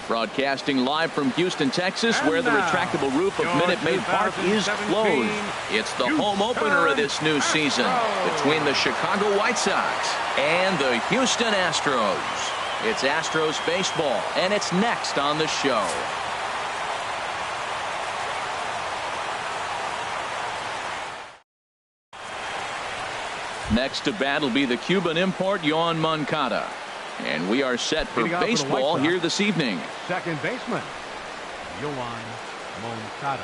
Broadcasting live from Houston, Texas, where the retractable roof of Minute Maid Park is closed. It's the home opener of this new season between the Chicago White Sox and the Houston Astros. It's Astros baseball, and it's next on the show. Next to bat will be the Cuban import, Yoan Moncada. And we are set for baseball here this evening. Second baseman, Yoan Moncada.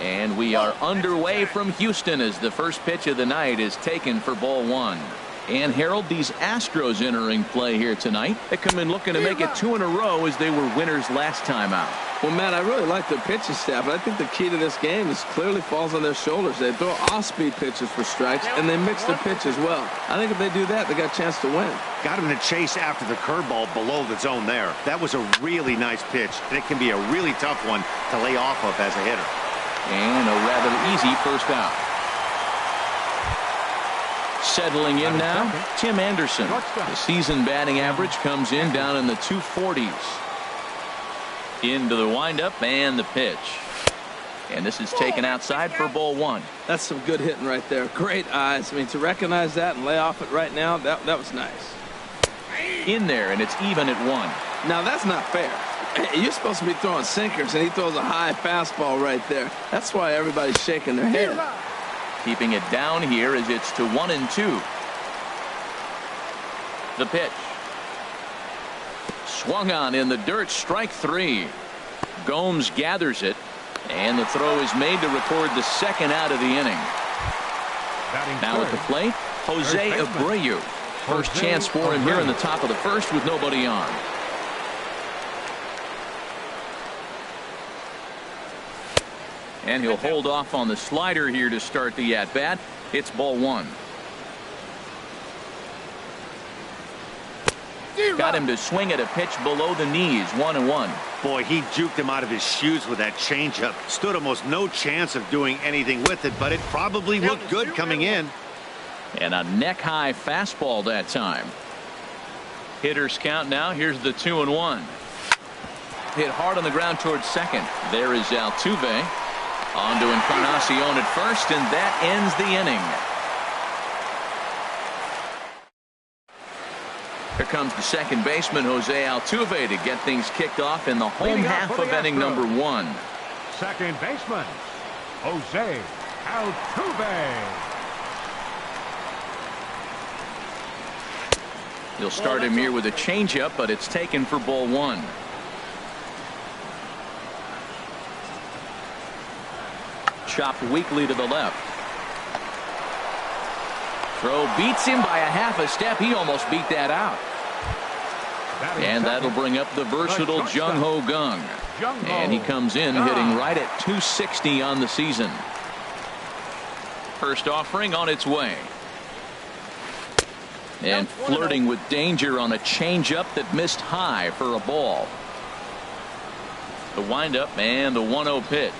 And we are underway from Houston as the first pitch of the night is taken for ball one. And Harold, these Astros entering play here tonight. They come in looking to make it 2 in a row as they were winners last time out. Well, Matt, I really like their pitching staff, but I think the key to this game is clearly falls on their shoulders. They throw off-speed pitches for strikes, and they mix the pitch as well. I think if they do that, they got a chance to win. Got him to chase after the curveball below the zone there. That was a really nice pitch, and it can be a really tough one to lay off of as a hitter. And a rather easy first out. Settling in now, Tim Anderson. The season batting average comes in down in the 240s. Into the windup and the pitch. And this is taken outside for ball one. That's some good hitting right there. Great eyes. I mean, to recognize that and lay off it right now, that was nice. In there, and it's even at 1. Now, that's not fair. You're supposed to be throwing sinkers, and he throws a high fastball right there. That's why everybody's shaking their head. Keeping it down here as it's to 1-2. The pitch. Swung on in the dirt, strike 3. Gomes gathers it, and the throw is made to record the second out of the inning. Now at the plate, Jose Abreu. First chance for him here in the top of the first with nobody on. And he'll hold off on the slider here to start the at-bat. It's ball one. Got him to swing at a pitch below the knees, 1-1. Boy, he juked him out of his shoes with that changeup. Stood almost no chance of doing anything with it, but it probably looked good coming in. And a neck-high fastball that time. Hitters count now. Here's the 2-1. Hit hard on the ground towards second. There is Altuve. On to Encarnacion at first, and that ends the inning. Here comes the second baseman, Jose Altuve, to get things kicked off in the home half of inning number 1. Second baseman, Jose Altuve. He'll start him here with a changeup, but it's taken for ball 1. Chopped weakly to the left. Throw beats him by a half a step. He almost beat that out. And that'll bring up the versatile Jung Ho Kang. And he comes in hitting right at 260 on the season. First offering on its way. And flirting with danger on a changeup that missed high for a ball. The windup and the 1-0 pitch.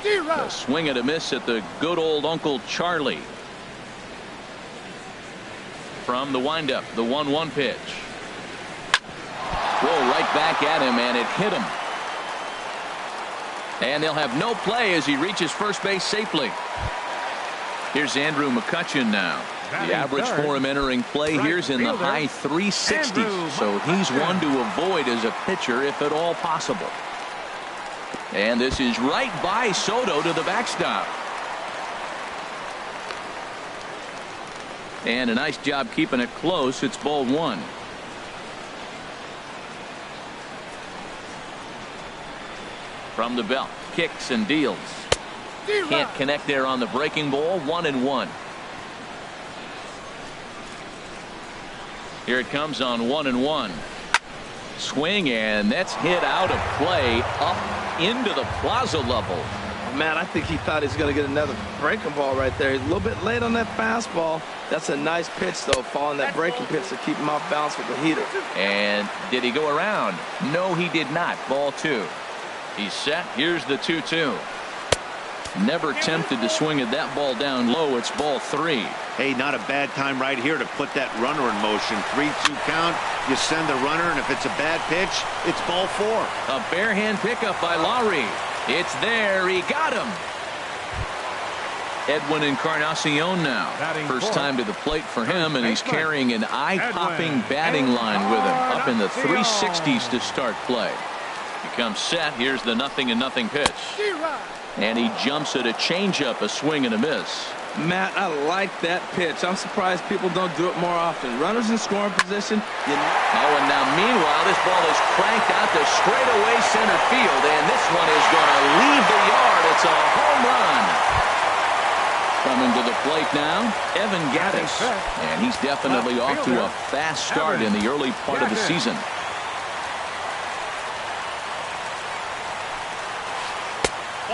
A swing and a miss at the good old Uncle Charlie. From the windup, the 1-1 pitch. Roll right back at him, and it hit him. And they'll have no play as he reaches first base safely. Here's Andrew McCutchen now. The average for him entering play here is in the high 360s, so he's one to avoid as a pitcher if at all possible. And this is right by Soto to the backstop. And a nice job keeping it close. It's ball 1. From the belt, kicks and deals. Can't connect there on the breaking ball. 1-1. Here it comes on 1-1. Swing, and that's hit out of play up into the plaza level. Man, I think he thought he was going to get another breaking ball right there. He's a little bit late on that fastball. That's a nice pitch, though, following that breaking pitch to keep him off balance with the heater. And did he go around? No, he did not. Ball 2. He's set. Here's the 2-2. Never tempted to swing at that ball down low. It's ball 3. Hey, not a bad time right here to put that runner in motion. 3-2 count. You send the runner, and if it's a bad pitch, it's ball 4. A barehand pickup by Lowry. It's there. He got him. Edwin Encarnacion now. First time to the plate for him, and he's carrying an eye-popping batting line with him. Up in the 360s to start play. He comes set. Here's the 0-0 pitch. And he jumps at a changeup, a swing and a miss. Matt, I like that pitch. I'm surprised people don't do it more often. Runners in scoring position. Oh, and now meanwhile, this ball is cranked out to straightaway center field, and this one is going to leave the yard. It's a home run. Coming to the plate now, Evan Gattis. And he's definitely off to a fast start in the early part of the season.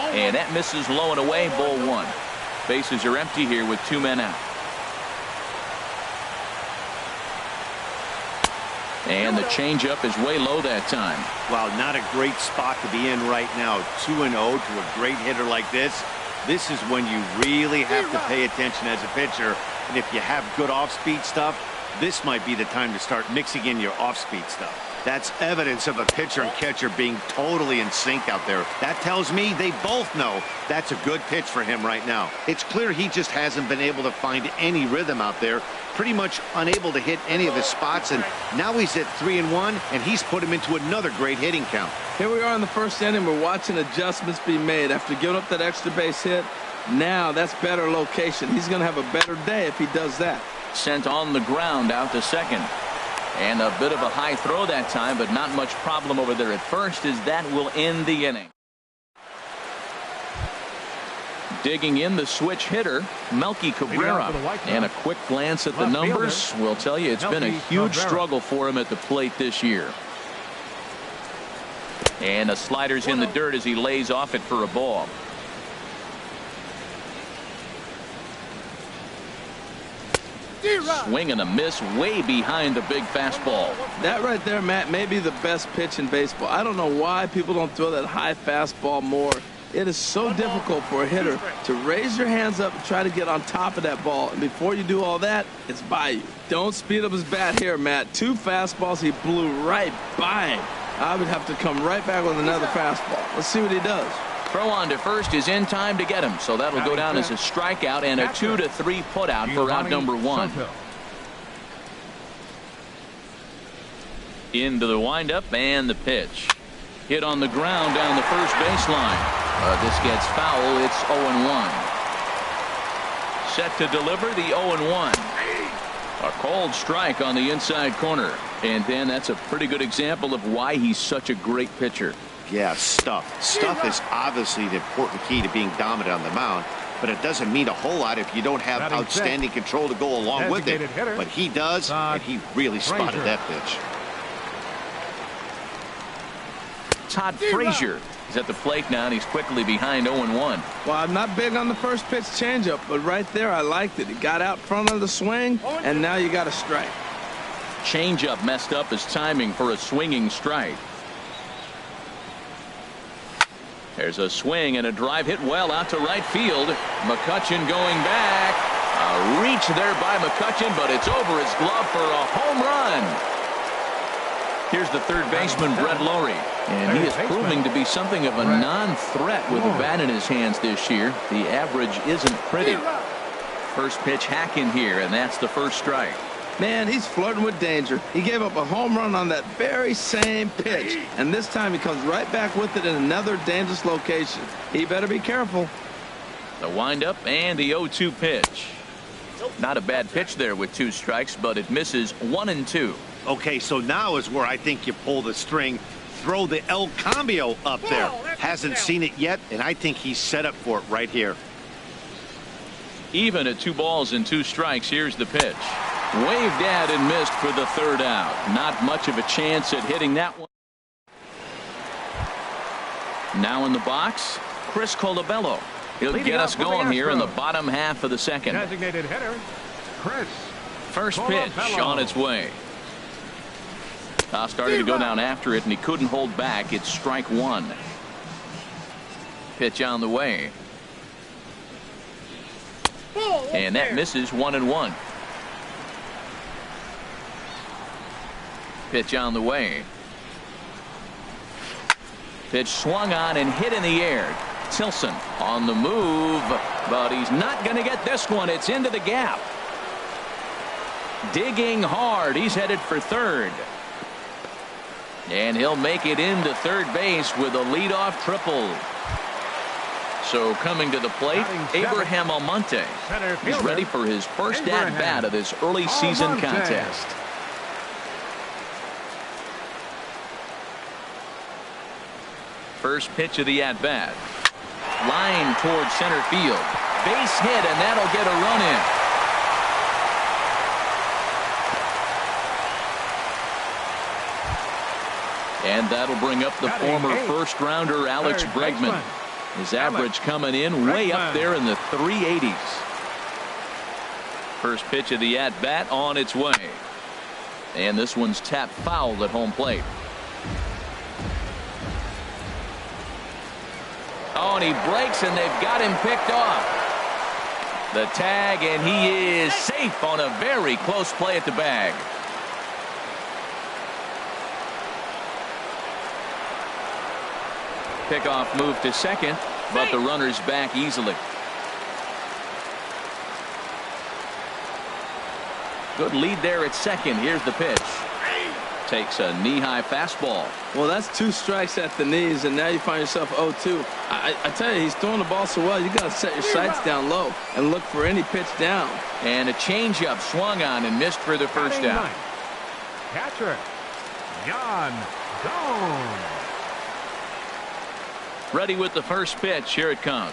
And that misses low and away, ball 1. Bases are empty here with 2 men out. And the changeup is way low that time. Wow, not a great spot to be in right now. 2-0 to a great hitter like this. This is when you really have to pay attention as a pitcher. And if you have good off-speed stuff, this might be the time to start mixing in your off-speed stuff. That's evidence of a pitcher and catcher being totally in sync out there. That tells me they both know that's a good pitch for him right now. It's clear he just hasn't been able to find any rhythm out there. Pretty much unable to hit any of his spots, and now he's at 3-1, and he's put him into another great hitting count. Here we are in the first inning. We're watching adjustments be made after giving up that extra base hit. Now that's better location. He's going to have a better day if he does that. Sent on the ground out to second. And a bit of a high throw that time, but not much problem over there at first, as that will end the inning. Digging in the switch hitter, Melky Cabrera. And a quick glance at the numbers will tell you it's been a huge struggle for him at the plate this year. And a slider's in the dirt as he lays off it for a ball. Swing and a miss way behind the big fastball. That right there, Matt, may be the best pitch in baseball. I don't know why people don't throw that high fastball more. It is so difficult for a hitter to raise your hands up and try to get on top of that ball. And before you do all that, it's by you. Don't speed up his bat here, Matt. 2 fastballs, he blew right by him. I would have to come right back with another fastball. Let's see what he does. Throw on to first is in time to get him, so that'll go down as a strikeout and a 2-3 putout for out number 1. Into the windup and the pitch. Hit on the ground down the first baseline. This gets foul. It's 0-1. Set to deliver the 0-1. A cold strike on the inside corner. And then that's a pretty good example of why he's such a great pitcher. Yeah, stuff. Stuff is obviously the important key to being dominant on the mound, but it doesn't mean a whole lot if you don't have outstanding control to go along with it. But he does, and he really spotted that pitch. Todd Frazier is at the plate now, and he's quickly behind 0-1. Well, I'm not big on the first pitch changeup, but right there I liked it. He got out front of the swing, and now you got a strike. Changeup messed up his timing for a swinging strike. There's a swing and a drive hit well out to right field. McCutchen going back. A reach there by McCutchen, but it's over his glove for a home run. Here's the third baseman, Brett Lowry. And he is proving to be something of a non-threat with a bat in his hands this year. The average isn't pretty. First pitch hack in here, and that's the first strike. Man, he's flirting with danger. He gave up a home run on that very same pitch, and this time he comes right back with it in another dangerous location. He better be careful. The windup and the 0-2 pitch. Not a bad pitch there with 2 strikes, but it misses 1-2. Okay, so now is where I think you pull the string. Throw the El Cambio up there. Hasn't seen it yet, and I think he's set up for it right here. Even at 2 balls and 2 strikes, here's the pitch. Waved at and missed for the third out. Not much of a chance at hitting that one. Now in the box, Chris Colabello. He'll get us going here in the bottom half of the second. Designated hitter, Chris. First pitch on its way. Started to go down after it, and he couldn't hold back. It's strike 1. Pitch on the way. And that misses 1-1. Pitch on the way. Pitch swung on and hit in the air. Tilson on the move, but he's not going to get this one. It's into the gap. Digging hard. He's headed for third. And he'll make it into third base with a leadoff triple. So coming to the plate, Abraham Almonte. He's ready for his first at-bat of this early season contest. First pitch of the at-bat. Line towards center field. Base hit, and that'll get a run in. And that'll bring up the former first-rounder Alex Bregman. His average coming in way up there in the 380s. First pitch of the at-bat on its way. And this one's tapped foul at home plate. Oh, and he breaks, and they've got him picked off. The tag, and he is safe on a very close play at the bag. Pickoff move to second, but the runner's back easily. Good lead there at second. Here's the pitch. Takes a knee-high fastball. Well, that's 2 strikes at the knees, and now you find yourself 0-2. I tell you, he's throwing the ball so well, you got to set your sights down low and look for any pitch down. And a changeup swung on and missed for the first out. Catcher, John Jones. Ready with the first pitch. Here it comes.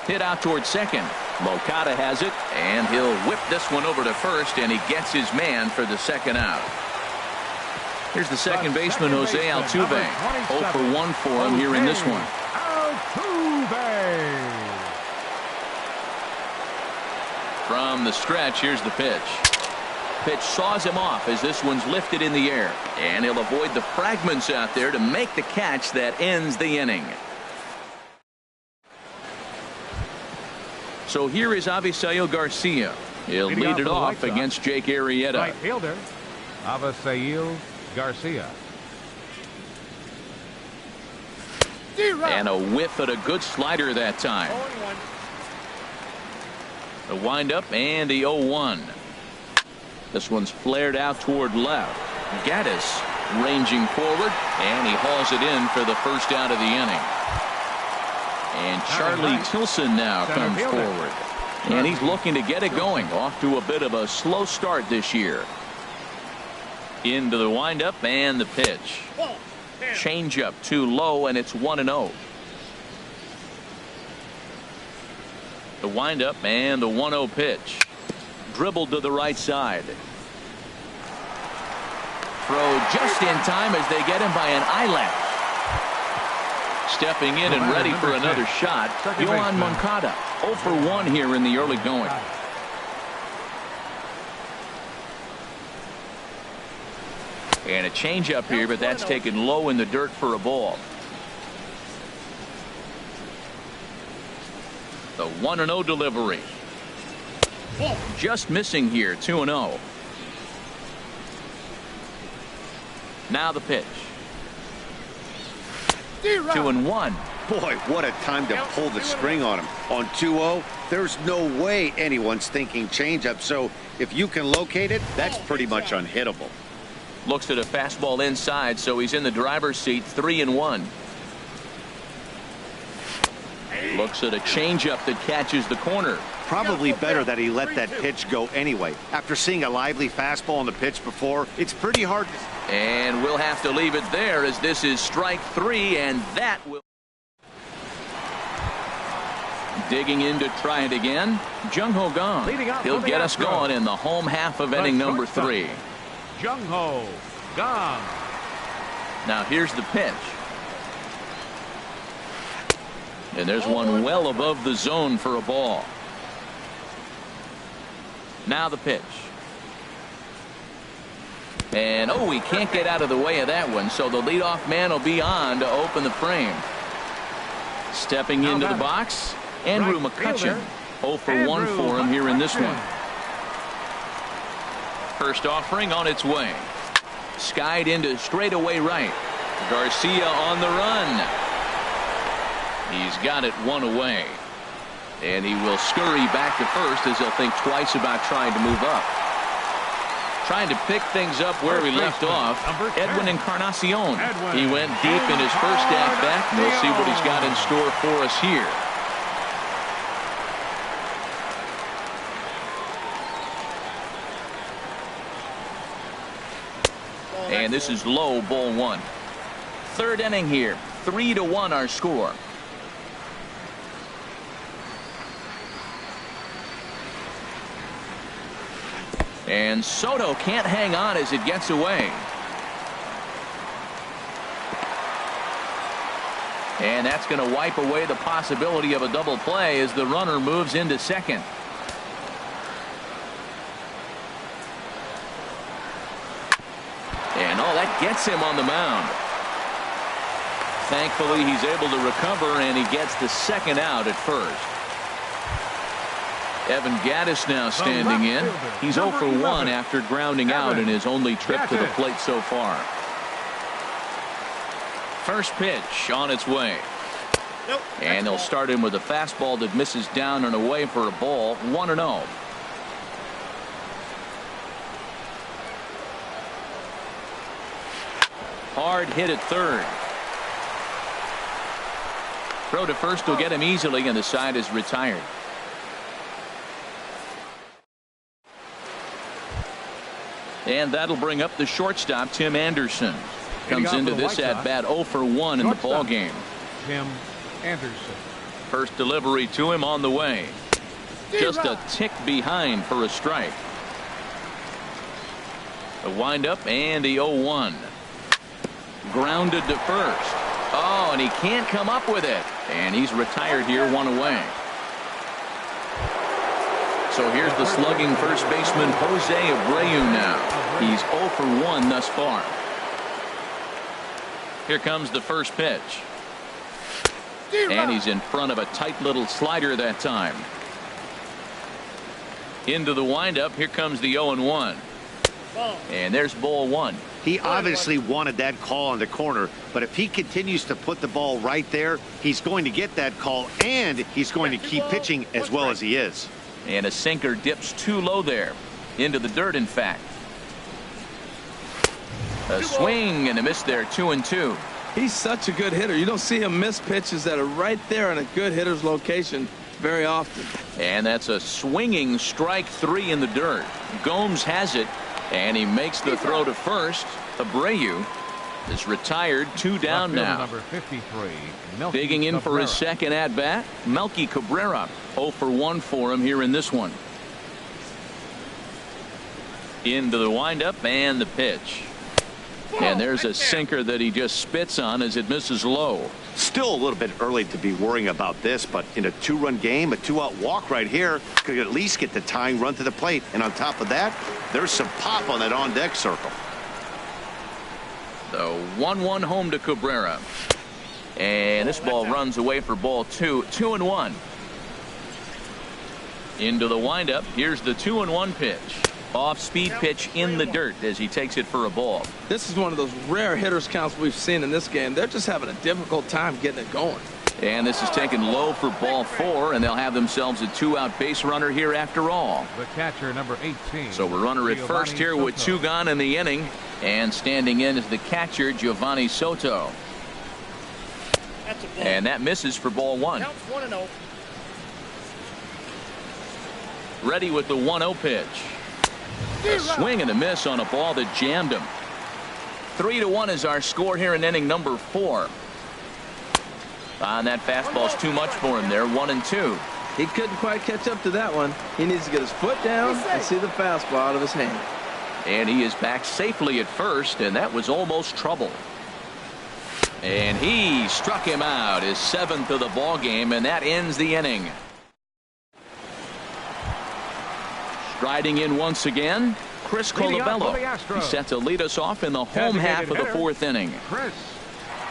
Hit out towards second. Moncada has it, and he'll whip this one over to first, and he gets his man for the second out. Here's the second baseman, Jose Altuve. 0 for 1 for him here in this one. Altuve. From the stretch, here's the pitch. Pitch saws him off as this one's lifted in the air. And he'll avoid the fragments out there to make the catch that ends the inning. So here is Avisail Garcia. He'll lead it off against Jake Arrieta. Right fielder, Avisail Garcia. And a whiff at a good slider that time. The windup and the 0-1. This one's flared out toward left. Gaddis ranging forward, and he hauls it in for the first out of the inning. And Charlie Tilson now comes forward. And he's looking to get it going. Off to a bit of a slow start this year. Into the windup and the pitch. Changeup too low, and it's 1-0. The windup and the 1-0 pitch. Dribbled to the right side. Throw just in time as they get him by an eyelash. Stepping in and ready for another shot, Yohan Moncada. 0 for 1 here in the early going. And a changeup here, but that's taken low in the dirt for a ball. The 1-0 delivery. Just missing here, 2-0. Now the pitch. 2-1. Boy, what a time to pull the string on him. On 2-0, there's no way anyone's thinking changeup. So if you can locate it, that's pretty much unhittable. Looks at a fastball inside, so he's in the driver's seat. 3-1. Looks at a changeup that catches the corner. Probably better that he let that pitch go anyway. After seeing a lively fastball on the pitch before, it's pretty hard to... And we'll have to leave it there as this is strike 3, and that will... Digging in to try it again. Jung-Ho Kang. He'll get us going in the home half of inning number 3. Jung-Ho Kang. Now here's the pitch. And there's one well above the zone for a ball. Now the pitch. And oh, he can't get out of the way of that one, so the leadoff man will be on to open the frame. Stepping into the box, Andrew McCutchen. 0 for 1 for him here in this one. First offering on its way. Skied into straightaway right. Garcia on the run. He's got it one away. And he will scurry back to first as he'll think twice about trying to move up. Trying to pick things up where we left off. Edwin Encarnacion. He went deep in his first at-bat, and we'll see what he's got in store for us here. And this is low, ball one. Third inning here. 3-1 our score. And Soto can't hang on as it gets away. And that's going to wipe away the possibility of a double play as the runner moves into second. And that gets him on the mound. Thankfully, he's able to recover, and he gets the second out at first. Evan Gattis now standing in. He's 0 for 1 after grounding out in his only trip to the plate so far. First pitch on its way. And they'll start him with a fastball that misses down and away for a ball. 1-0. Hard hit at third. Throw to first will get him easily, and the side is retired. And that'll bring up the shortstop, Tim Anderson. Comes into this at bat 0 for 1 in the ball game. Tim Anderson. First delivery to him on the way. Just a tick behind for a strike. The windup and the 0-1. Grounded to first. Oh, and he can't come up with it. And he's retired here, 1 away. So here's the slugging first baseman, Jose Abreu now. He's 0 for 1 thus far. Here comes the first pitch. And he's in front of a tight little slider that time. Into the windup. Here comes the 0-1. And there's ball one. He obviously wanted that call on the corner, but if he continues to put the ball right there, he's going to get that call, and he's going to keep pitching as well as he is. And a sinker dips too low there. Into the dirt, in fact. A swing and a miss there, 2-2. He's such a good hitter. You don't see him miss pitches that are right there in a good hitter's location very often. And that's a swinging strike 3 in the dirt. Gomes has it, and he makes the throw to first. Abreu is retired, 2 down now. Number 53, Digging in for his second at bat, Melky Cabrera. 0 for 1 for him here in this one. Into the windup and the pitch. And there's a sinker that he just spits on as it misses low. Still a little bit early to be worrying about this, but in a 2-run game, a 2-out walk right here could at least get the tying run to the plate. And on top of that, there's some pop on that on-deck circle. The 1-1 home to Cabrera. And this ball runs away for ball 2. 2-1. Into the windup. Here's the 2-1 pitch. Off-speed pitch in the dirt as he takes it for a ball. This is one of those rare hitters counts we've seen in this game. They're just having a difficult time getting it going. And this is taken low for ball 4, and they'll have themselves a 2-out base runner here after all. The catcher, number 18. So we're runner at first here with 2 gone in the inning. And standing in is the catcher, Giovanni Soto. And that misses for ball 1. Counts 1-0. Ready with the 1-0 pitch. A swing and a miss on a ball that jammed him. 3-1 is our score here in inning number 4. And that fastball's too much for him there. 1-2. He couldn't quite catch up to that one. He needs to get his foot down and see the fastball out of his hand. And he is back safely at first, and that was almost trouble. And he struck him out, his 7th of the ball game, and that ends the inning. Striding in once again, Chris Colabello. He's set to lead us off in the home half of the 4th inning. Chris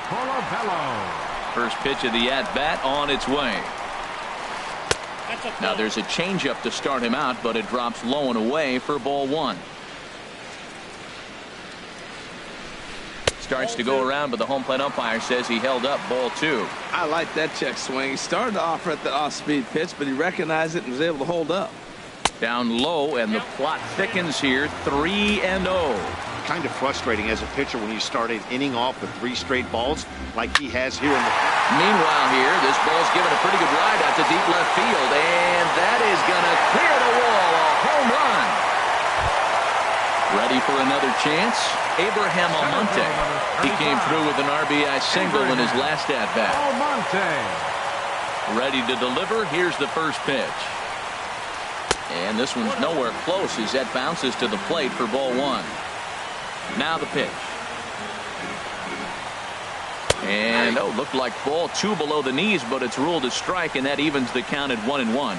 Colabello. First pitch of the at-bat on its way. Now there's a changeup to start him out, but it drops low and away for ball one. Starts to go around, but the home plate umpire says he held up ball two. I like that check swing. He started to offer at the off-speed pitch, but he recognized it and was able to hold up. Down low, and the plot thickens here. 3-0. Kind of frustrating as a pitcher when you start an inning off with 3 straight balls like he has here in the. Meanwhile here, this ball's given a pretty good ride out to deep left field, and that is going to clear the wall. A home run. Ready for another chance? Abraham Almonte. He came through with an RBI single in his last at-bat. Ready to deliver. Here's the first pitch. And this one's nowhere close as that bounces to the plate for ball one. Now the pitch. And looked like ball two below the knees, but it's ruled a strike, and that evens the count at 1-1.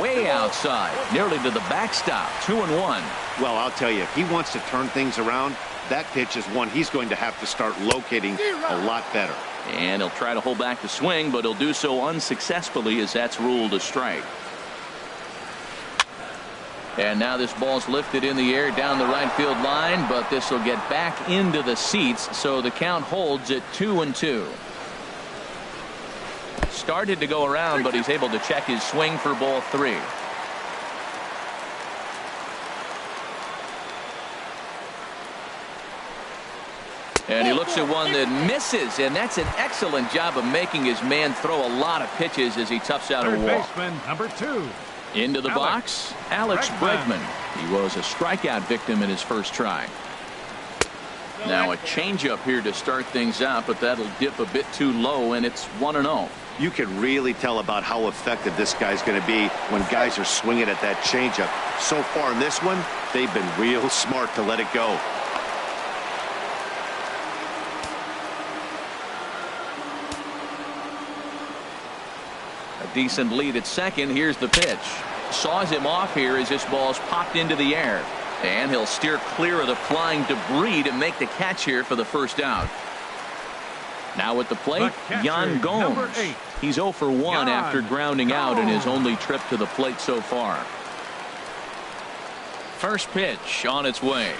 Way outside, nearly to the backstop. 2-1. Well, I'll tell you, if he wants to turn things around, that pitch is one he's going to have to start locating a lot better. And he'll try to hold back the swing, but he'll do so unsuccessfully as that's ruled a strike. And now this ball's lifted in the air down the right field line, but this will get back into the seats, so the count holds at 2-2. Started to go around, but he's able to check his swing for ball three. And he looks at one that misses, and that's an excellent job of making his man throw a lot of pitches as he toughs out a wall. Baseman number 2. Into the box, Alex Bregman. He was a strikeout victim in his first try. Now a changeup here to start things out, but that'll dip a bit too low, and it's 1-0. You can really tell about how effective this guy's going to be when guys are swinging at that changeup. So far in this one, they've been real smart to let it go. A decent lead at second. Here's the pitch. Saws him off here as this ball's popped into the air. And he'll steer clear of the flying debris to make the catch here for the first out. Now at the plate, Yan Gomes. He's 0 for 1 after grounding out in his only trip to the plate so far. First pitch on its way.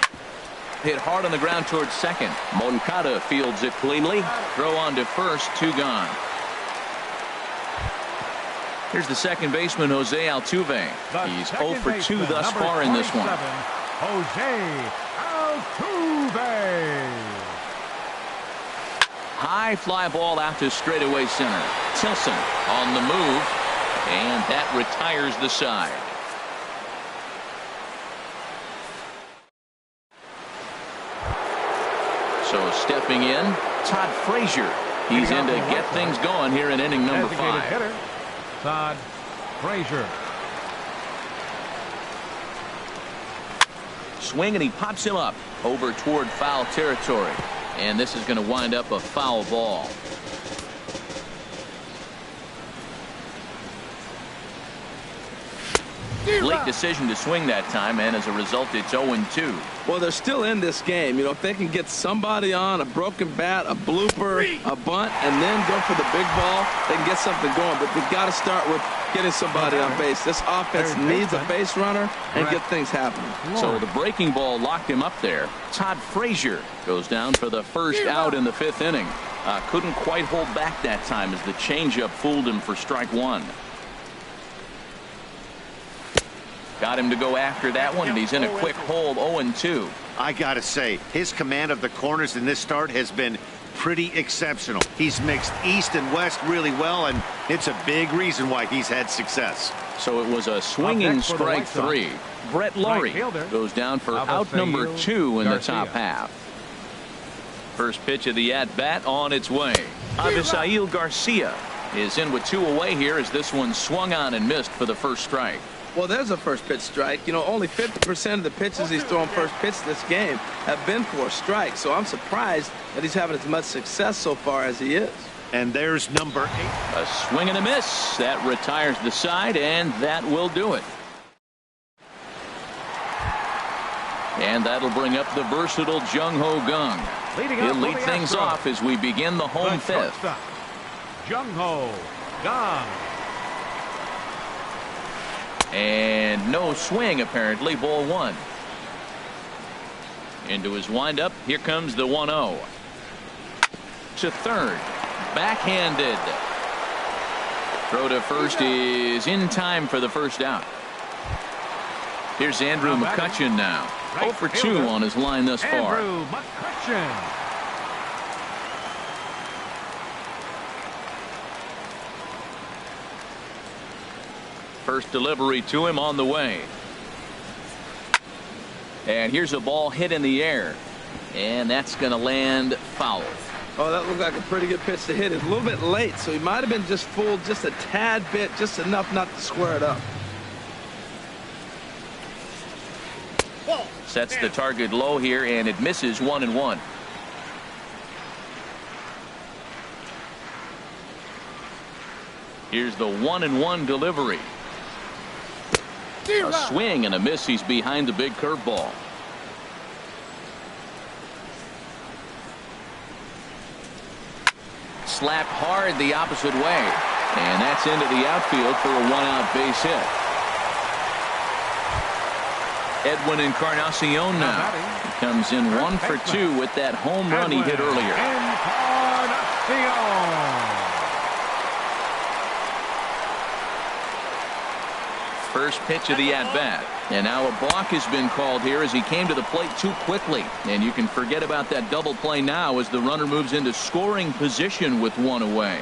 Hit hard on the ground towards second. Moncada fields it cleanly. Throw on to first, 2 gone. Here's the second baseman, Jose Altuve. He's 0 for 2 thus far in this one. Jose Altuve. High fly ball out to straightaway center. Tilson on the move, and that retires the side. So stepping in, Todd Frazier. He's in to get things going here in inning number 5. Hitter, Todd Frazier. Swing, and he pops him up over toward foul territory. And this is going to wind up a foul ball. Late decision to swing that time, and as a result, it's 0-2. Well, they're still in this game. You know, if they can get somebody on, a broken bat, a blooper, a bunt, and then go for the big ball, they can get something going. But they've got to start with getting somebody on base. This offense needs a base runner and get things happening. So the breaking ball locked him up there. Todd Frazier goes down for the first out in the 5th inning. Couldn't quite hold back that time as the changeup fooled him for strike 1. Got him to go after that one, and he's in a quick hold, 0-2. I gotta say, his command of the corners in this start has been pretty exceptional. He's mixed east and west really well, and it's a big reason why he's had success. So it was a swinging strike 3. Brett Laurie goes down for out number 2 in the top half. First pitch of the at-bat on its way. Avisail Garcia is in with 2 away here as this one swung on and missed for the first strike. Well, there's a first pitch strike. You know, only 50% of the pitches he's thrown first pitch this game have been for strikes. So I'm surprised that he's having as much success so far as he is. And there's number 8. A swing and a miss. That retires the side, and that will do it. And that'll bring up the versatile Jung Ho Gung. He'll lead things off as we begin the home 5th. Jung-ho Kang. And no swing, apparently. Ball 1. Into his windup. Here comes the 1-0. To third. Backhanded. Throw to first is in time for the first out. Here's Andrew McCutchen now. 0 for 2 on his line thus far. Andrew McCutchen. First delivery to him on the way. And here's a ball hit in the air. And that's going to land foul. Oh, that looked like a pretty good pitch to hit. It's a little bit late, so he might have been just fooled just a tad bit, just enough not to square it up. Sets the target low here, and it misses 1-1. Here's the 1-1 delivery. A swing and a miss. He's behind the big curveball. Slapped hard the opposite way. And that's into the outfield for a 1-out base hit. Edwin Encarnacion now. He comes in 1 for 2 with that home run he hit earlier. First pitch of the at-bat. And now a balk has been called here as he came to the plate too quickly. And you can forget about that double play now as the runner moves into scoring position with 1 away.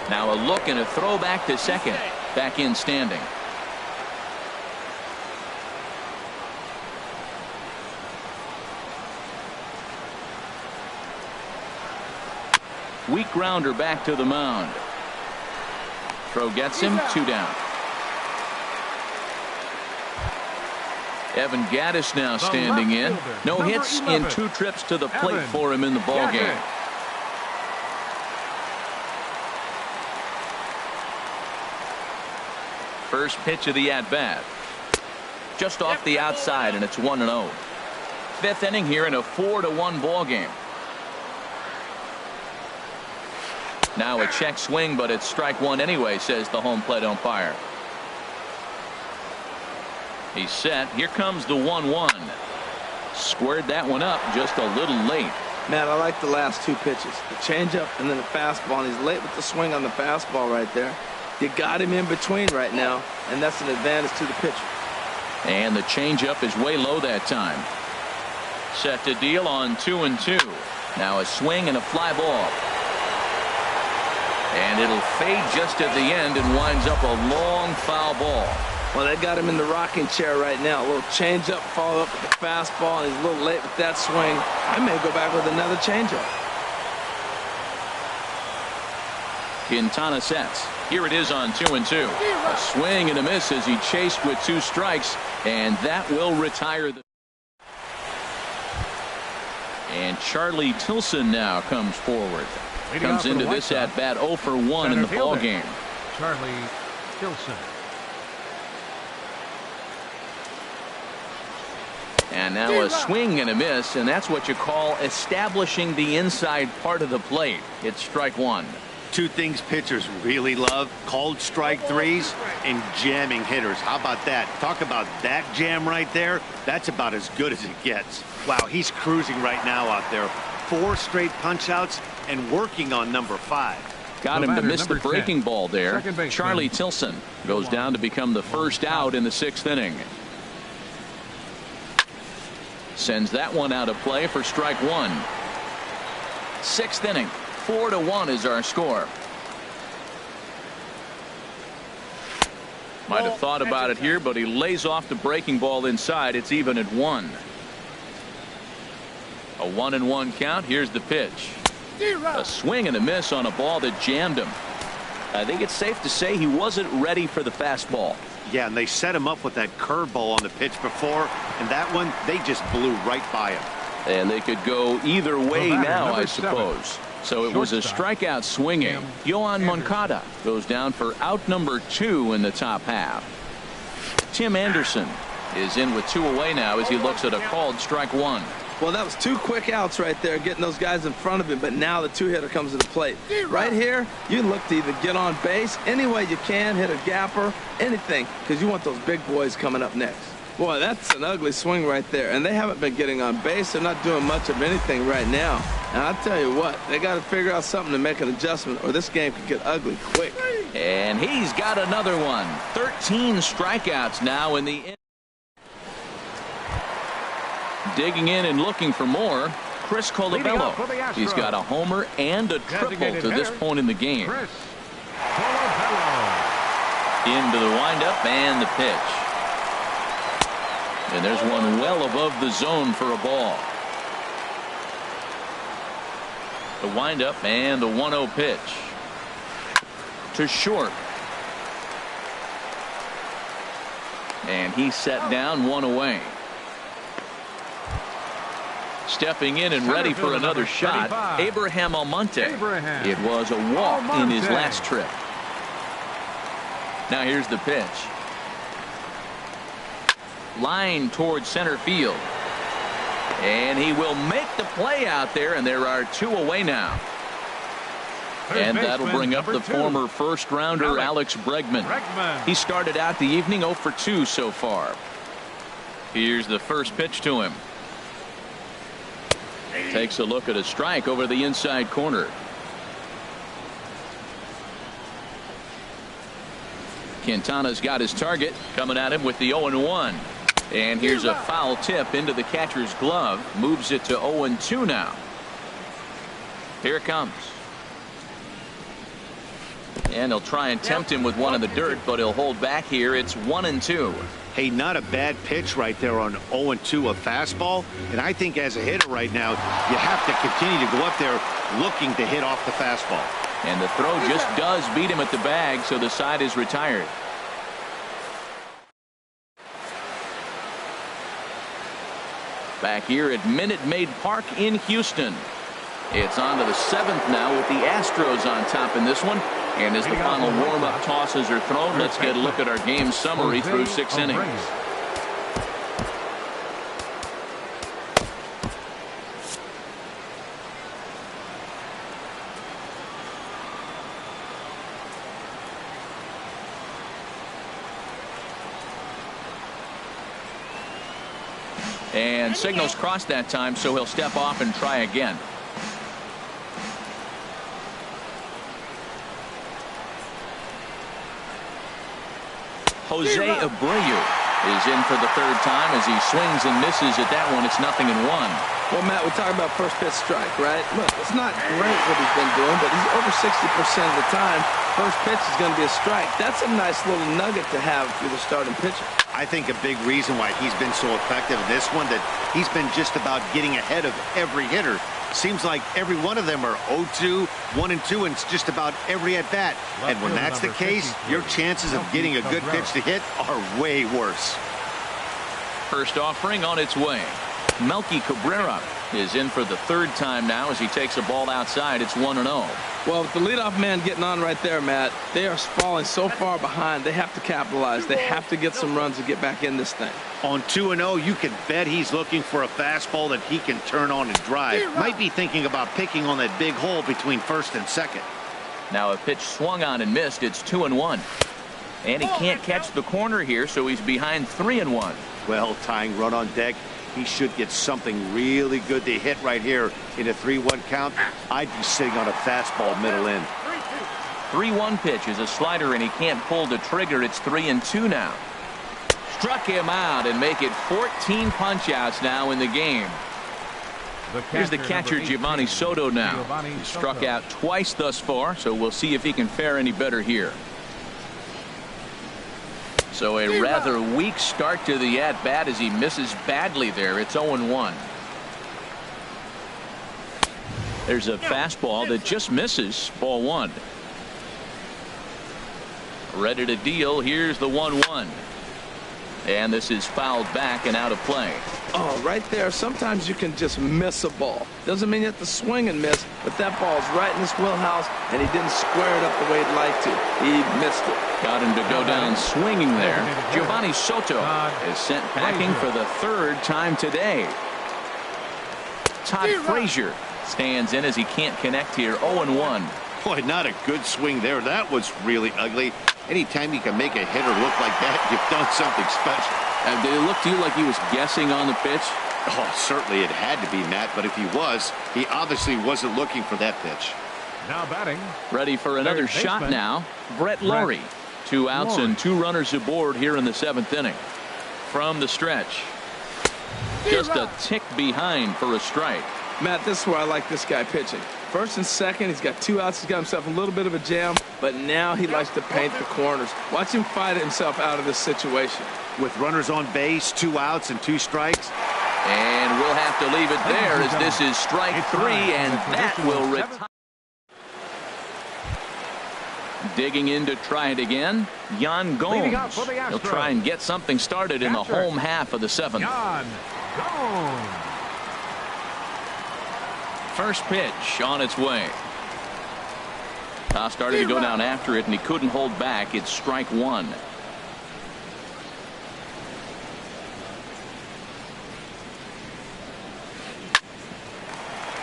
Now a look and a throw back to second. Back in standing. Weak grounder back to the mound. Throw gets him. 2 down. Evan Gattis now standing in. No hits in 2 trips to the plate for him in the ball game. First pitch of the at-bat. Just off the outside, and it's 1-0. 5th inning here in a 4-1 ball game. Now a check swing, but it's strike 1 anyway, says the home plate umpire. He's set. Here comes the 1-1. Squared that one up just a little late. Matt, I like the last 2 pitches. The changeup and then the fastball. And he's late with the swing on the fastball right there. You got him in between right now, and that's an advantage to the pitcher. And the changeup is way low that time. Set to deal on 2-2. Now a swing and a fly ball. And it'll fade just at the end and winds up a long foul ball. Well, they got him in the rocking chair right now. A little changeup, follow up with the fastball, and he's a little late with that swing. I may go back with another changeup. Quintana sets. Here it is on 2-2. A swing and a miss as he chased with 2 strikes, and that will retire the. And Charlie Tilson now comes forward. Comes into this at bat 0 for 1 in the ball game. Charlie Tilson. And now a swing and a miss, and that's what you call establishing the inside part of the plate. It's strike 1. 2 things pitchers really love: called strike 3s and jamming hitters. How about that? Talk about that jam right there. That's about as good as it gets. Wow, he's cruising right now out there. 4 straight punch outs and working on number 5. Got him to miss the breaking ball there. Charlie Tilson goes down to become the first out in the 6th inning. Sends that one out of play for strike 1. 6th inning. 4-1 is our score. Might have thought about it here, but he lays off the breaking ball inside. It's even at 1. A 1-1 count. Here's the pitch. A swing and a miss on a ball that jammed him. I think it's safe to say he wasn't ready for the fastball. Yeah, and they set him up with that curveball on the pitch before, and that one, they just blew right by him. And they could go either way now, I suppose. So it was a strikeout swinging. Yohan Moncada goes down for out number 2 in the top half. Tim Anderson is in with 2 away now as he looks at a called strike 1. Well, that was 2 quick outs right there, getting those guys in front of him, but now the 2-hitter comes to the plate. Right here, you look to either get on base any way you can, hit a gapper, anything, because you want those big boys coming up next. Boy, that's an ugly swing right there, and they haven't been getting on base. They're not doing much of anything right now. And I'll tell you what, they got to figure out something to make an adjustment, or this game could get ugly quick. And he's got another one. 13 strikeouts now in the inning. Digging in and looking for more, Chris Colabello. He's got a homer and a triple to this point in the game. Into the windup and the pitch. And there's one well above the zone for a ball. The windup and the 1-0 pitch. To short. And he's set down 1 away. Stepping in and ready for another shot, Abraham Almonte. It was a walk in his last trip. Now here's the pitch. Line towards center field. And he will make the play out there, and there are 2 away now. And that'll bring up the former first-rounder Alex Bregman. He started out the evening 0 for 2 so far. Here's the first pitch to him. Takes a look at a strike over the inside corner. Quintana's got his target, coming at him with the 0-1. And here's a foul tip into the catcher's glove. Moves it to 0-2 now. Here it comes. And he'll try and tempt him with one in the dirt, but he'll hold back here. It's 1-2. Hey, not a bad pitch right there on 0-2, a fastball. And I think as a hitter right now, you have to continue to go up there looking to hit off the fastball. And the throw just does beat him at the bag, so the side is retired. Back here at Minute Maid Park in Houston. It's on to the 7th now with the Astros on top in this one. And as the final warm-up tosses are thrown, let's get a look at our game summary through 6 innings. And signals crossed that time, so he'll step off and try again. Jose Abreu is in for the 3rd time as he swings and misses at that one. It's 0-1. Well, Matt, we talk about first pitch strike, right? Look, it's not great what he's been doing, but he's over 60% of the time. First pitch is going to be a strike. That's a nice little nugget to have for the starting pitcher. I think a big reason why he's been so effective in this one, that he's been just about getting ahead of every hitter. Seems like every one of them are 0-2, 1-2, and it's just about every at bat. And when that's the case, your chances of getting a good pitch to hit are way worse. First offering on its way. Melky Cabrera is in for the 3rd time now as he takes a ball outside. It's 1-0. Well, with the leadoff man getting on right there, Matt, they are falling so far behind. They have to capitalize. They have to get some runs to get back in this thing. On 2-0, you can bet he's looking for a fastball that he can turn on and drive. Might be thinking about picking on that big hole between 1st and 2nd. Now a pitch swung on and missed. It's 2-1. And he can't catch the corner here, so he's behind 3-1. Well, tying run on deck. He should get something really good to hit right here in a 3-1 count. I'd be sitting on a fastball middle in. 3-1 pitch is a slider, and he can't pull the trigger. It's 3-2 now. Struck him out and make it 14 punch-outs now in the game. Here's the catcher, Giovanni Soto now. He struck out twice thus far, so we'll see if he can fare any better here. So a rather weak start to the at-bat as he misses badly there. It's 0-1. There's a fastball that just misses. Ball 1. Ready to deal. Here's the 1-1. And this is fouled back and out of play. Oh, right there. Sometimes you can just miss a ball. Doesn't mean you have to swing and miss, but that ball's right in his wheelhouse, and he didn't square it up the way he'd like to. He missed it. Got him to go down swinging there. Giovanni Soto is sent packing for the third time today. Todd Frazier stands in as he can't connect here. 0-1. Boy, not a good swing there. That was really ugly. Anytime you can make a hitter look like that, you've done something special. Did it look to you like he was guessing on the pitch? Oh, certainly it had to be, Matt, but if he was, he obviously wasn't looking for that pitch. Now batting. Ready for another shot now. Brett Lawrie. 2 outs and 2 runners aboard here in the 7th inning. From the stretch. Just a tick behind for a strike. Matt, this is where I like this guy pitching. First and second, he's got 2 outs. He's got himself a little bit of a jam, but now he likes to paint the corners. Watch him fight himself out of this situation. With runners on base, 2 outs and 2 strikes. And we'll have to leave it there as this is strike 3, and that will retire. Digging in to try it again, Yan Gomes. He'll try and get something started in the home half of the 7th. Yan Gomes. First pitch on its way. Started to go down after it, and he couldn't hold back. It's strike 1.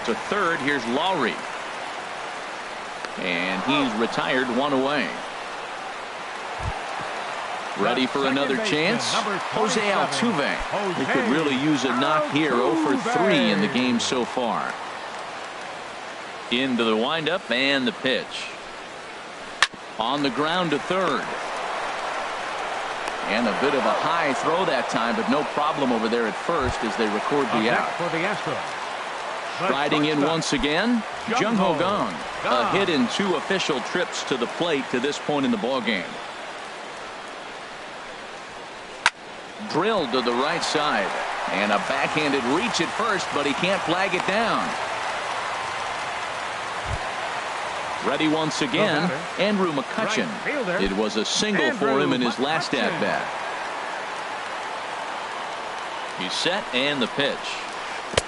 To third, here's Lawrie. And he's retired 1 away. Ready for another chance. Jose Altuve. He could really use a knock here. 0 for 3 in the game so far. Into the windup and the pitch. On the ground to third. And a bit of a high throw that time, but no problem over there at first as they record the out. For the Astros. Striding in once again, Jung-Ho Kang. A hit in 2 official trips to the plate to this point in the ballgame. Drilled to the right side. And a backhanded reach at first, but he can't flag it down. Ready once again, Andrew McCutchen. It was a single for him in his last at-bat. He's set and the pitch.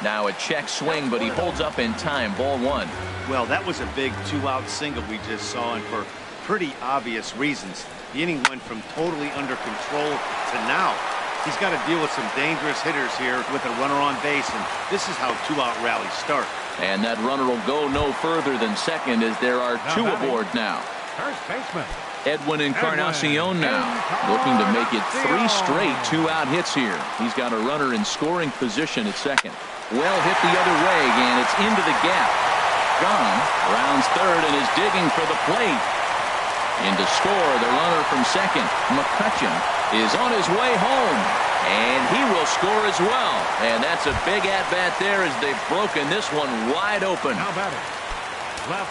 Now a check swing, but he holds up in time. Ball 1. Well, that was a big 2-out single we just saw, and for pretty obvious reasons. The inning went from totally under control to now. He's got to deal with some dangerous hitters here with a runner on base, and this is how 2-out rallies start. And that runner will go no further than second as there are 2 aboard now. First baseman. Encarnacion now looking to make it 3 straight 2-out hits here. He's got a runner in scoring position at second. Well hit the other way, and it's into the gap. Gone rounds third and is digging for the plate. In to score the runner from second. McCutchen is on his way home, and he will score as well. And that's a big at-bat there as they've broken this one wide open. Now batting.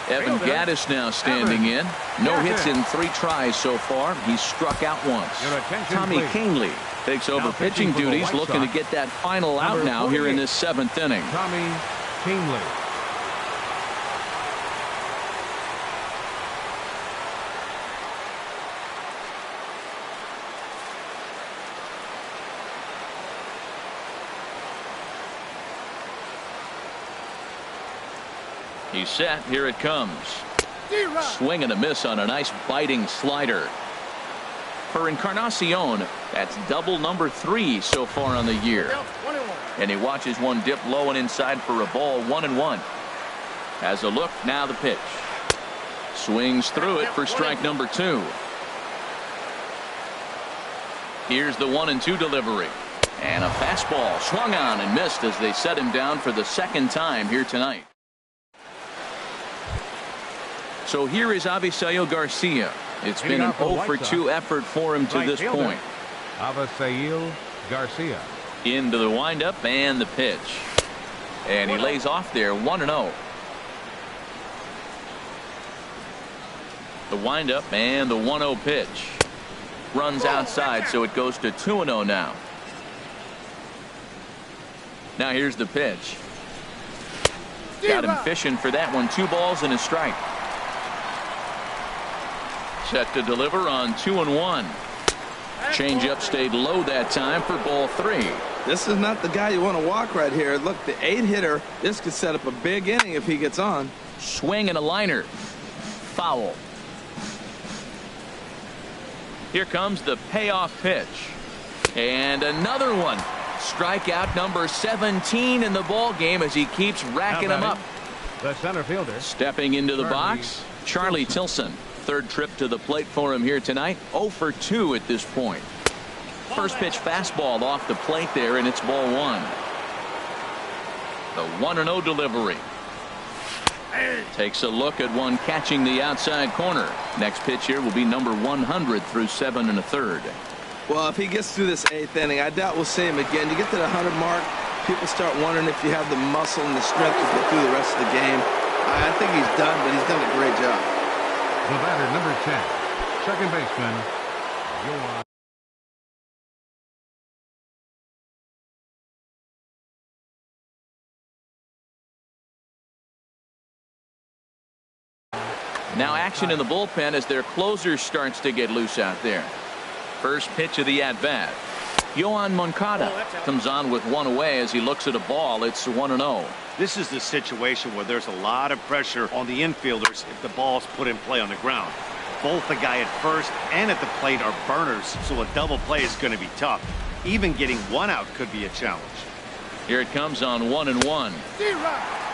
Evan Gattis now standing in. No hits in 3 tries so far. He's struck out once. Tommy Kahnle takes over pitching duties, looking to get that final out now here in this 7th inning. Tommy Kahnle. He's set. Here it comes. Swing and a miss on a nice biting slider. For Encarnacion, that's double number 3 so far on the year. And he watches one dip low and inside for a ball. 1-1. Has a look. Now the pitch. Swings through it for strike number 2. Here's the 1-2 delivery. And a fastball swung on and missed as they set him down for the 2nd time here tonight. So here is Avisail Garcia. It's been an 0 for 2 effort for him to this point. Avisail Garcia. Into the windup and the pitch. And he lays off there. 1-0. The windup and the 1-0 pitch. Runs outside, so it goes to 2-0 now. Now here's the pitch. Got him fishing for that one. 2 balls and a strike. Set to deliver on 2-1. Changeup stayed low that time for ball 3. This is not the guy you want to walk right here. Look, the 8-hitter, this could set up a big inning if he gets on. Swing and a liner. Foul. Here comes the payoff pitch. And another one. Strikeout number 17 in the ball game as he keeps racking them up. The center fielder. Stepping into the box, Charlie Tilson. Third trip to the plate for him here tonight. 0 for 2 at this point. First pitch fastball off the plate there, and it's ball 1. The 1-0 delivery. Takes a look at one catching the outside corner. Next pitch here will be number 100 through 7 1/3. Well, if he gets through this 8th inning, I doubt we'll see him again. You get to the 100 mark, people start wondering if you have the muscle and the strength to get through the rest of the game. I think he's done, but he's done a great job. The batter, number 10, second baseman, Yoan. Now action in the bullpen as their closer starts to get loose out there. First pitch of the at-bat. Yoan Moncada comes on with one away as he looks at a ball. It's 1-0. This is the situation where there's a lot of pressure on the infielders if the ball's put in play on the ground. Both the guy at first and at the plate are burners, so a double play is going to be tough. Even getting one out could be a challenge. Here it comes on 1-1.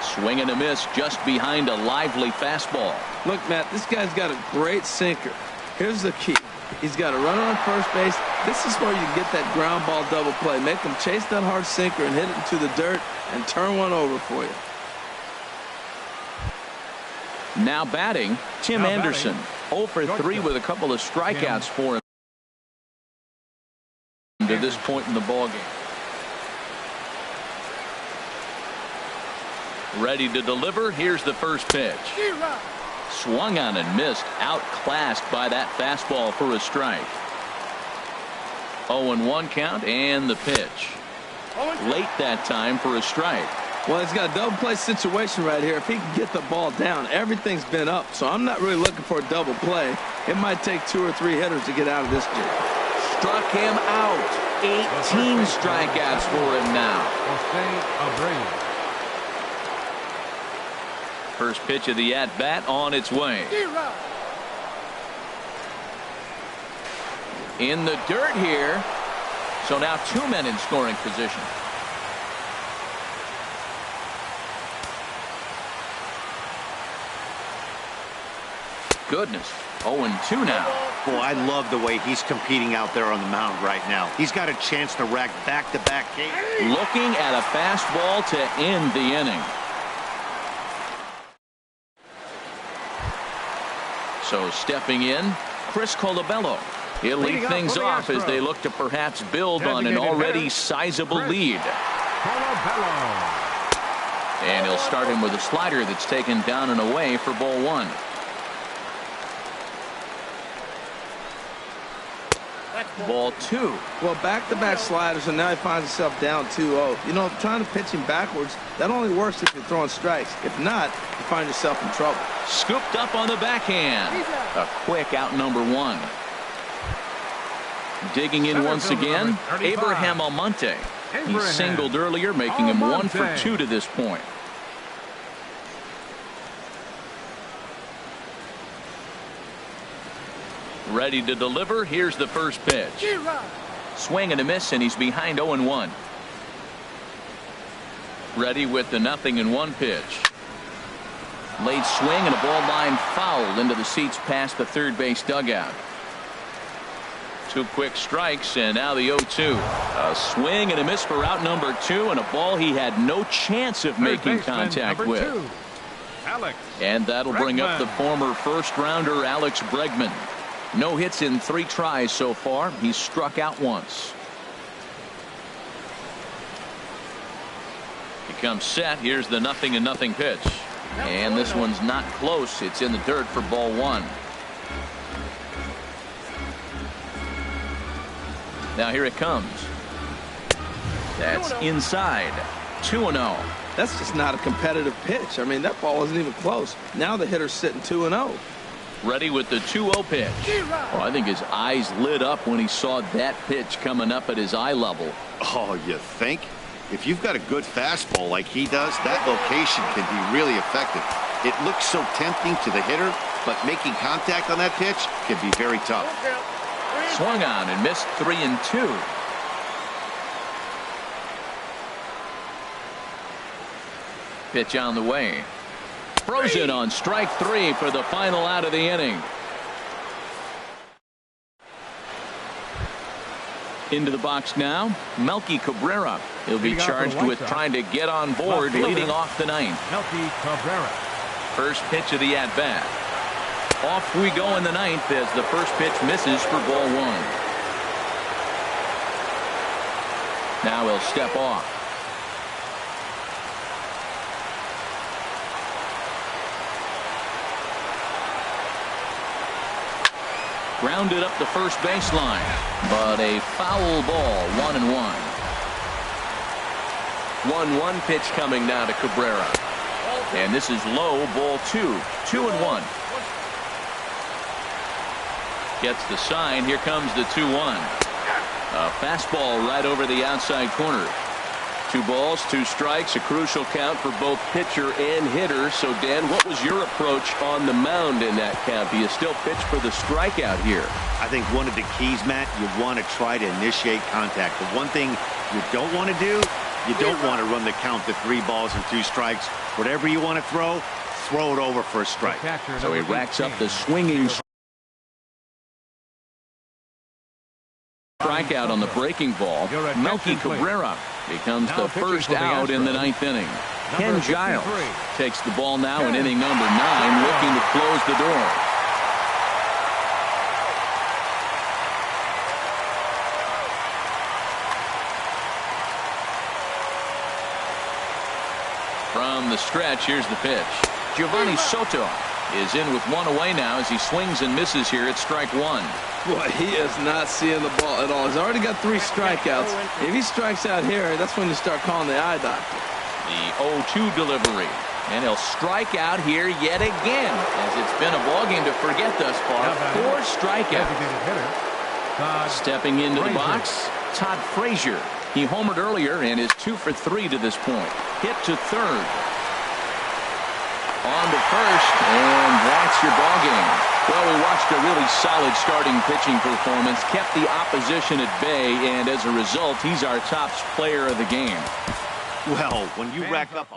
Swing and a miss just behind a lively fastball. Look, Matt, this guy's got a great sinker. Here's the key. He's got a runner on first base. This is where you get that ground ball double play. Make him chase that hard sinker and hit it into the dirt and turn one over for you. Now batting, Tim Anderson. 0 for 3 with a couple of strikeouts for him to this point in the ballgame. Ready to deliver. Here's the first pitch. Swung on and missed. Outclassed by that fastball for a strike. 0-1 count and the pitch. Late that time for a strike. Well, he's got a double play situation right here. If he can get the ball down, everything's been up. So I'm not really looking for a double play. It might take 2 or 3 hitters to get out of this jam. Struck him out. 18 strikeouts for him now. First pitch of the at-bat on its way. In the dirt here. So now 2 men in scoring position. Goodness. 0-2 now. Boy, I love the way he's competing out there on the mound right now. He's got a chance to rack back-to-back games. Looking at a fastball to end the inning. So stepping in, Chris Colabello. He'll lead things off as they look to perhaps build on an already sizable lead. And he'll start him with a slider that's taken down and away for ball 1. Ball 2. Well, back-to-back sliders, and now he finds himself down 2-0. You know, trying to pitch him backwards, that only works if you're throwing strikes. If not, you find yourself in trouble. Scooped up on the backhand. A quick out number 1. Digging in once again, Abraham Almonte. He singled earlier, making him 1 for 2 to this point. Ready to deliver. Here's the first pitch. Swing and a miss, and he's behind 0-1. Ready with the 0-1 pitch. Late swing and a ball line foul into the seats past the third base dugout. 2 quick strikes, and now the 0-2. A swing and a miss for out number 2, and a ball he had no chance of making contact with. And that'll bring up the former first-rounder Alex Bregman. No hits in 3 tries so far. He's struck out once. He comes set. Here's the 0-0 pitch. And this one's not close. It's in the dirt for ball 1. Now here it comes. That's inside. 2-0. That's just not a competitive pitch. I mean, that ball wasn't even close. Now the hitter's sitting 2-0. Ready with the 2-0 pitch. Oh, I think his eyes lit up when he saw that pitch coming up at his eye level. Oh, you think? If you've got a good fastball like he does, that location can be really effective. It looks so tempting to the hitter, but making contact on that pitch can be very tough. Swung on and missed 3-2. Pitch on the way. Frozen on strike 3 for the final out of the inning. Into the box now, Melky Cabrera. He'll be charged with trying to get on board leading off the ninth. Melky Cabrera. First pitch of the at-bat. Off we go in the ninth as the first pitch misses for ball 1. Now he'll step off. Grounded up the first baseline, but a foul ball, 1-1. 1-1 pitch coming now to Cabrera. And this is low, ball 2. 2-1. Gets the sign. Here comes the 2-1. A fastball right over the outside corner. 2 balls, 2 strikes, a crucial count for both pitcher and hitter. So, Dan, what was your approach on the mound in that count? Do you still pitch for the strikeout here? I think one of the keys, Matt, you want to try to initiate contact. The one thing you don't want to do, you don't want to run the count to 3 balls and 2 strikes. Whatever you want to throw it over for a strike. So he racks up the swinging strikeout on the breaking ball. Melky Cabrera becomes the first out in the 9th inning. Ken Giles takes the ball now in inning number 9, looking to close the door. From the stretch, here's the pitch. Giovanni Soto is in with 1 away now as he swings and misses here at strike 1. Boy, he is not seeing the ball at all. He's already got 3 strikeouts. If he strikes out here, that's when you start calling the eye doctor. The 0-2 delivery. And he'll strike out here yet again, as it's been a ballgame to forget thus far. 4 strikeouts. Stepping into the box, Todd Frazier. He homered earlier and is 2 for 3 to this point. Hit to third. On to first, and that's your ballgame. Well, we watched a really solid starting pitching performance, kept the opposition at bay, and as a result, he's our top player of the game. Well, when you rack up